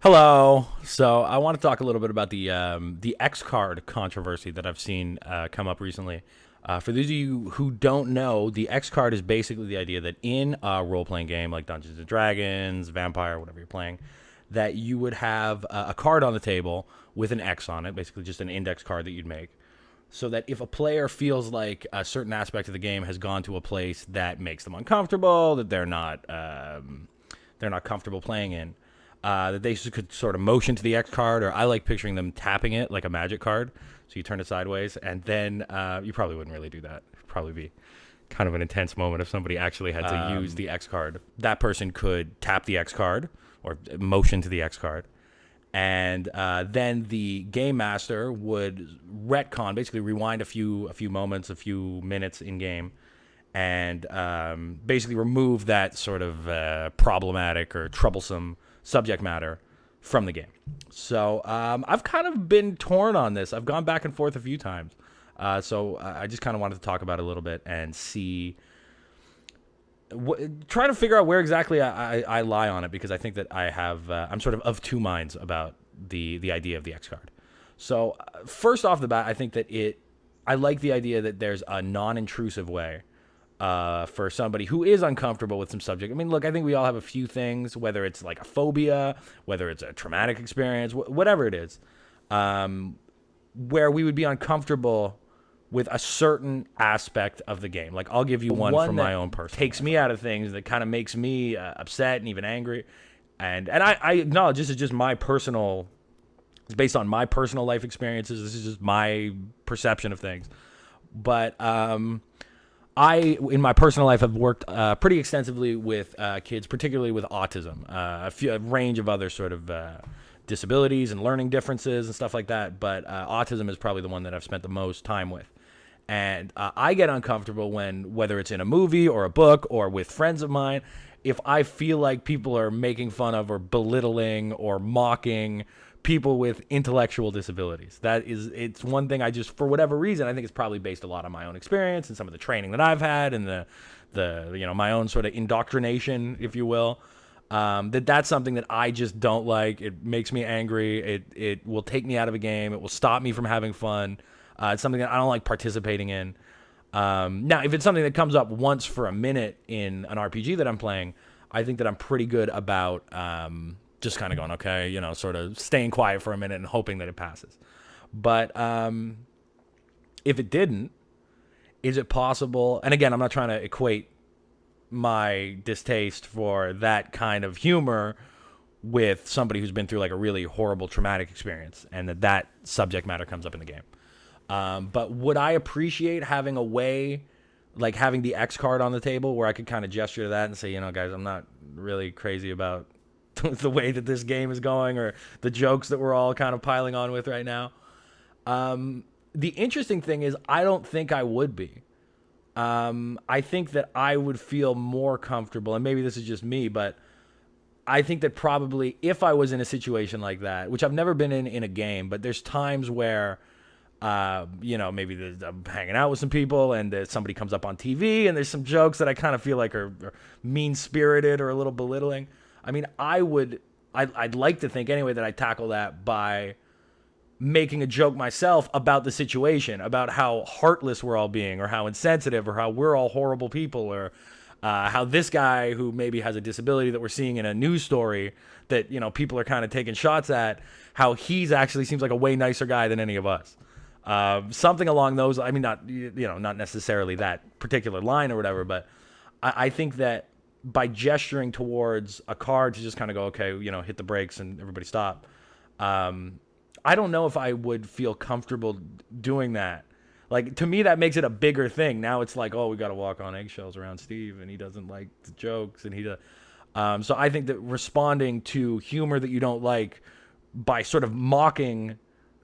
Hello. So I want to talk a little bit about the X card controversy that I've seen come up recently. For those of you who don't know, the X card is basically the idea that in a role playing game like Dungeons and Dragons, Vampire, whatever you're playing, that you would have a card on the table with an X on it, basically just an index card that you'd make, so that if a player feels like a certain aspect of the game has gone to a place that makes them uncomfortable, that they're not comfortable playing in, that they could sort of motion to the X card, or I like picturing them tapping it like a magic card. So you turn it sideways, and then you probably wouldn't really do that. It'd probably be kind of an intense moment if somebody actually had to use the X card. That person could tap the X card or motion to the X card, and then the game master would retcon, basically rewind a few moments, a few minutes in game, and basically remove that sort of problematic or troublesome subject matter from the game. So I've kind of been torn on this. I've gone back and forth a few times. So I just kind of wanted to talk about it a little bit and see, try to figure out where exactly I lie on it, because I think that I'm sort of two minds about the idea of the X card. So first off the bat, I think that I like the idea that there's a non-intrusive way for somebody who is uncomfortable with some subject. I mean, look, I think we all have a few things, whether it's like a phobia, whether it's a traumatic experience, whatever it is, where we would be uncomfortable with a certain aspect of the game. Like, I'll give you one from my own personal takes me out of things, that kind of makes me upset and even angry. And I acknowledge this is just my personal, it's based on my personal life experiences. This is just my perception of things. But in my personal life, have worked pretty extensively with kids, particularly with autism, a range of other sort of disabilities and learning differences and stuff like that. But autism is probably the one that I've spent the most time with. And I get uncomfortable whether it's in a movie or a book or with friends of mine, if I feel like people are making fun of or belittling or mocking people with intellectual disabilities. It's one thing I just, for whatever reason, I think it's probably based a lot on my own experience and some of the training that I've had and the my own sort of indoctrination, if you will. That's something that I just don't like. It makes me angry. It will take me out of a game. It will stop me from having fun. It's something that I don't like participating in. Now, if it's something that comes up once for a minute in an RPG that I'm playing, I think that I'm pretty good about just kind of going, okay, sort of staying quiet for a minute and hoping that it passes. But if it didn't, is it possible? And again, I'm not trying to equate my distaste for that kind of humor with somebody who's been through like a really horrible traumatic experience, and that subject matter comes up in the game. But would I appreciate having a way, like having the X card on the table where I could kind of gesture to that and say, guys, I'm not really crazy about the way that this game is going or the jokes that we're all kind of piling on with right now. The interesting thing is, I don't think I would be. I think that I would feel more comfortable, and maybe this is just me, but I think that probably if I was in a situation like that, which I've never been in a game, but there's times where maybe I'm hanging out with some people and somebody comes up on TV and there's some jokes that I kind of feel like are mean-spirited or a little belittling. I mean, I'd like to think anyway that I tackle that by making a joke myself about the situation, about how heartless we're all being, or how insensitive, or how we're all horrible people, or how this guy who maybe has a disability that we're seeing in a news story that, people are kind of taking shots at, how he's actually seems like a way nicer guy than any of us. Something along those, I mean, not necessarily that particular line or whatever, but I think that by gesturing towards a card to just kind of go, okay, hit the brakes and everybody stop. I don't know if I would feel comfortable doing that. Like, to me, that makes it a bigger thing. Now it's like, oh, we got to walk on eggshells around Steve, and he doesn't like the jokes, and he does. So I think that responding to humor that you don't like by sort of mocking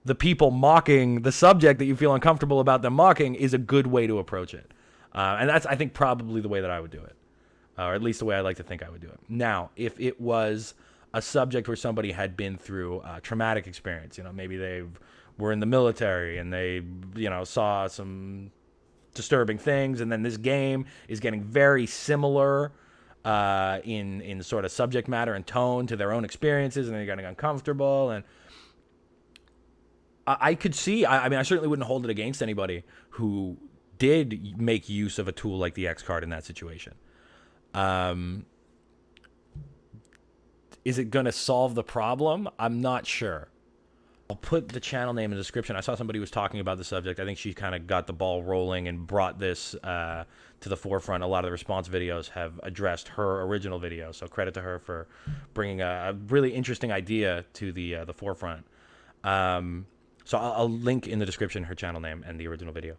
the people mocking the subject that you feel uncomfortable about them mocking is a good way to approach it. And that's, I think, probably the way that I would do it, or at least the way I like to think I would do it. Now, if it was a subject where somebody had been through a traumatic experience, maybe they were in the military and they, saw some disturbing things, and then this game is getting very similar in sort of subject matter and tone to their own experiences, and they're getting uncomfortable. And I could see, I mean, I certainly wouldn't hold it against anybody who did make use of a tool like the X card in that situation. Is it going to solve the problem? I'm not sure. I'll put the channel name in the description. I saw somebody was talking about the subject. I think she kind of got the ball rolling and brought this to the forefront. A lot of the response videos have addressed her original video, so credit to her for bringing a really interesting idea to the forefront. So I'll link in the description her channel name and the original video.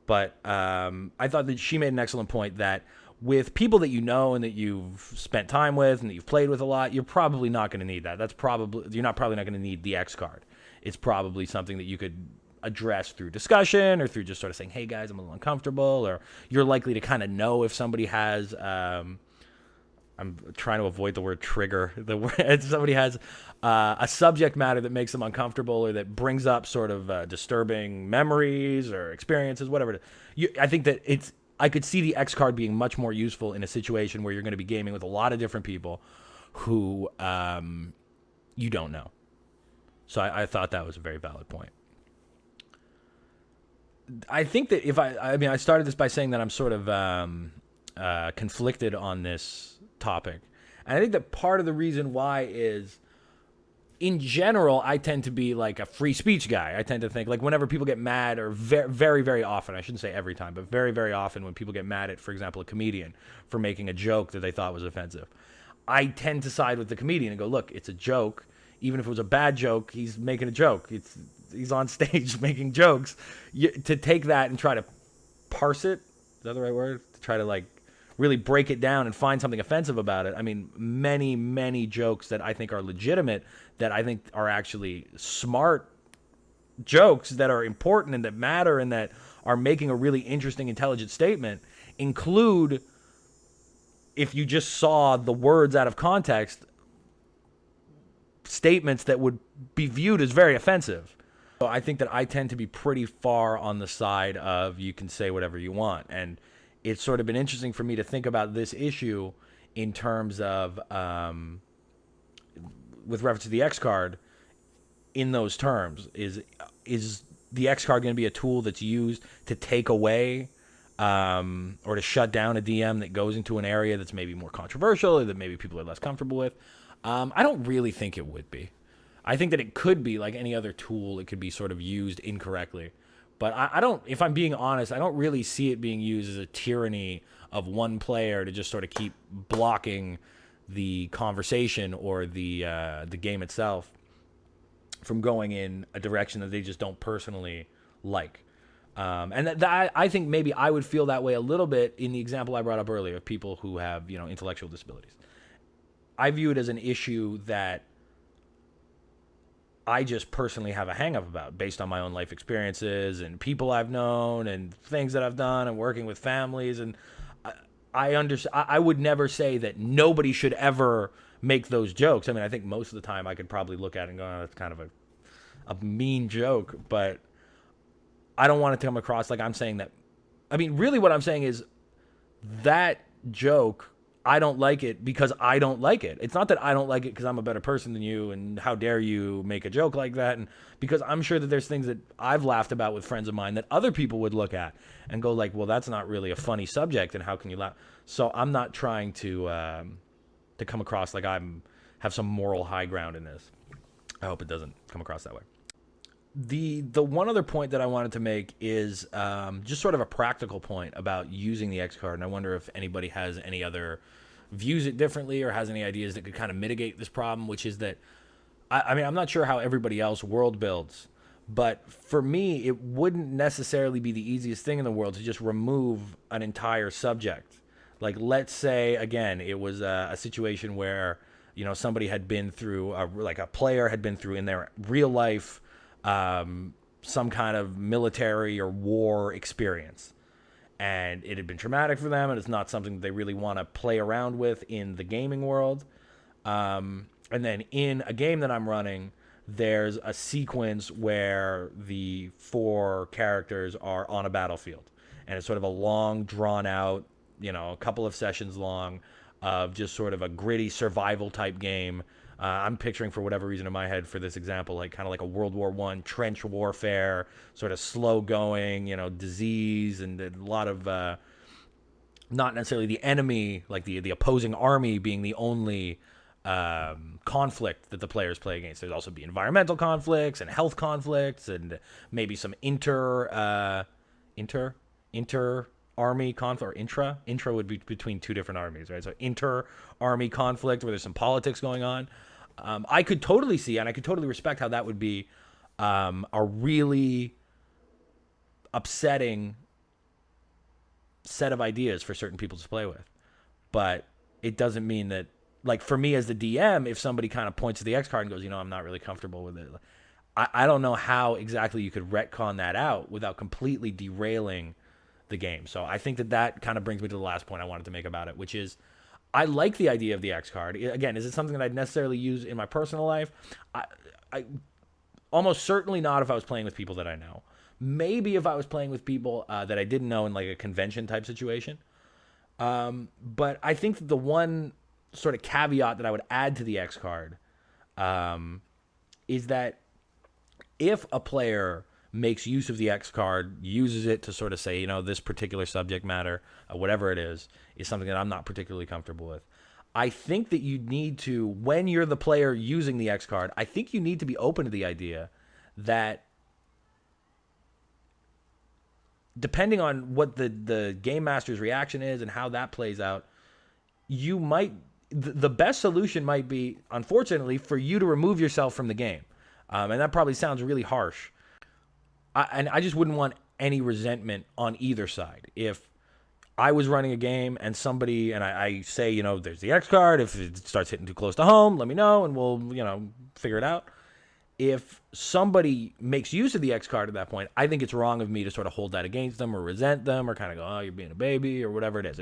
But I thought that she made an excellent point that with people that you know and that you've spent time with and that you've played with a lot, you're probably not going to need that. You're probably not going to need the X card. It's probably something that you could address through discussion or through just sort of saying, hey guys, I'm a little uncomfortable, or you're likely to kind of know if somebody has, I'm trying to avoid the word trigger. If somebody has a subject matter that makes them uncomfortable or that brings up sort of disturbing memories or experiences, whatever it is. I think that I could see the X card being much more useful in a situation where you're going to be gaming with a lot of different people who you don't know. So I thought that was a very valid point. I think that I started this by saying that I'm sort of conflicted on this topic. And I think that part of the reason why is, in general, I tend to be like a free speech guy. I tend to think like whenever people get mad, or very, very, very often, I shouldn't say every time, but very, very often when people get mad at, for example, a comedian for making a joke that they thought was offensive, I tend to side with the comedian and go, look, it's a joke. Even if it was a bad joke, he's making a joke. He's on stage making jokes. To take that and try to parse it, is that the right word? To try to like really break it down and find something offensive about it. I mean, many, many jokes that I think are legitimate, that I think are actually smart jokes that are important and that matter and that are making a really interesting, intelligent statement, include, if you just saw the words out of context, statements that would be viewed as very offensive. So I think that I tend to be pretty far on the side of you can say whatever you want. And it's sort of been interesting for me to think about this issue in terms of, with reference to the X card, in those terms. Is the X card going to be a tool that's used to take away or to shut down a DM that goes into an area that's maybe more controversial or that maybe people are less comfortable with? I don't really think it would be. I think that it could be like any other tool. It could be sort of used incorrectly. But I don't, if I'm being honest, I don't really see it being used as a tyranny of one player to just sort of keep blocking the conversation or the game itself from going in a direction that they just don't personally like. And I think maybe I would feel that way a little bit in the example I brought up earlier of people who have, intellectual disabilities. I view it as an issue that I just personally have a hang-up about based on my own life experiences and people I've known and things that I've done and working with families. And I would never say that nobody should ever make those jokes. I mean, I think most of the time I could probably look at it and go, oh, that's kind of a mean joke, but I don't want it to come across like I'm saying that. I mean, really what I'm saying is that joke, I don't like it because I don't like it. It's not that I don't like it because I'm a better person than you and how dare you make a joke like that. And because I'm sure that there's things that I've laughed about with friends of mine that other people would look at and go like, well, that's not really a funny subject and how can you laugh? So I'm not trying to come across like have some moral high ground in this. I hope it doesn't come across that way. The one other point that I wanted to make is just sort of a practical point about using the X card, and I wonder if anybody has any other views it differently or has any ideas that could kind of mitigate this problem, which is that, I mean, I'm not sure how everybody else world builds, but for me, it wouldn't necessarily be the easiest thing in the world to just remove an entire subject. Like, let's say, again, it was a situation where, somebody had been through, like a player had been through in their real life, some kind of military or war experience, and it had been traumatic for them, and it's not something that they really want to play around with in the gaming world. And then in a game that I'm running, there's a sequence where the 4 characters are on a battlefield, and it's sort of a long, drawn out, a couple of sessions long, of just sort of a gritty survival type game. I'm picturing, for whatever reason in my head for this example, like kind of like a World War I trench warfare, sort of slow going, disease, and a lot of not necessarily the enemy, like the opposing army being the only conflict that the players play against. There's also be environmental conflicts and health conflicts and maybe some inter army conflict, or intra would be between two different armies, right? So inter army conflict where there's some politics going on. I could totally see, and I could totally respect how that would be a really upsetting set of ideas for certain people to play with. But it doesn't mean that, like, for me as the DM, if somebody kind of points to the X card and goes, I'm not really comfortable with it, I don't know how exactly you could retcon that out without completely derailing the game. So I think that kind of brings me to the last point I wanted to make about it, which is I like the idea of the X card. Again, is it something that I'd necessarily use in my personal life? I almost certainly not if I was playing with people that I know. Maybe if I was playing with people that I didn't know in like a convention type situation. But I think that the one sort of caveat that I would add to the X card is that if a player makes use of the X card, uses it to sort of say, this particular subject matter, whatever it is something that I'm not particularly comfortable with. I think that you need to, when you're the player using the X card, I think you need to be open to the idea that depending on what the game master's reaction is and how that plays out, you might, the best solution might be, unfortunately, for you to remove yourself from the game. And that probably sounds really harsh. And I just wouldn't want any resentment on either side. If I was running a game and somebody, and I say, there's the X card, if it starts hitting too close to home, let me know and we'll, figure it out. If somebody makes use of the X card at that point, I think it's wrong of me to sort of hold that against them or resent them or kind of go, oh, you're being a baby or whatever it is.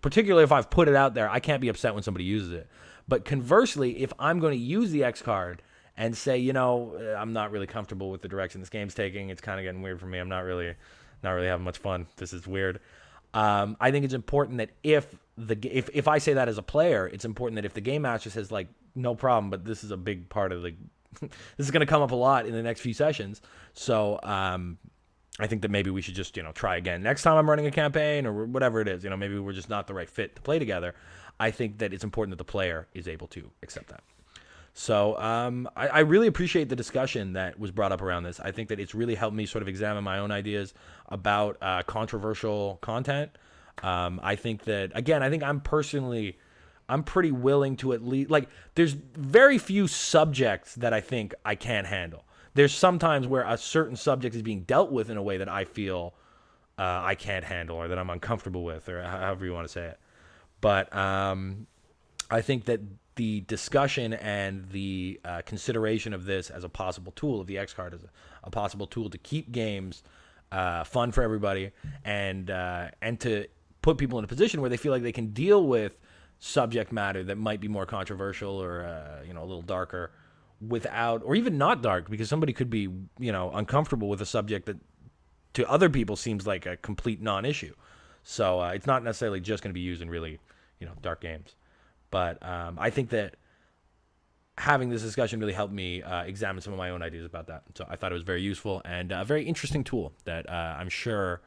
Particularly if I've put it out there, I can't be upset when somebody uses it. But conversely, if I'm going to use the X card and say, I'm not really comfortable with the direction this game's taking, it's kind of getting weird for me, I'm not really having much fun, this is weird. I think it's important that if I say that as a player, it's important that if the game master says, like, no problem, but this is a big part of the this is going to come up a lot in the next few sessions. So I think that maybe we should just, try again next time I'm running a campaign or whatever it is. Maybe we're just not the right fit to play together. I think that it's important that the player is able to accept that. So I really appreciate the discussion that was brought up around this. I think that it's really helped me sort of examine my own ideas about controversial content. I think that, again, I'm pretty willing to at least, like, there's very few subjects that I think I can't handle. There's sometimes where a certain subject is being dealt with in a way that I feel I can't handle or that I'm uncomfortable with, or however you want to say it. But I think that the discussion and the consideration of this as a possible tool, of the X card as a possible tool to keep games fun for everybody and to put people in a position where they feel like they can deal with subject matter that might be more controversial or a little darker without, or even not dark, because somebody could be uncomfortable with a subject that to other people seems like a complete non-issue. So it's not necessarily just going to be used in really dark games. But I think that having this discussion really helped me examine some of my own ideas about that. So I thought it was very useful and a very interesting tool that I'm sure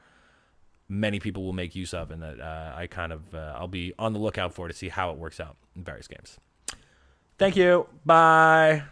many people will make use of, and that I'll be on the lookout for to see how it works out in various games. Thank you. Bye.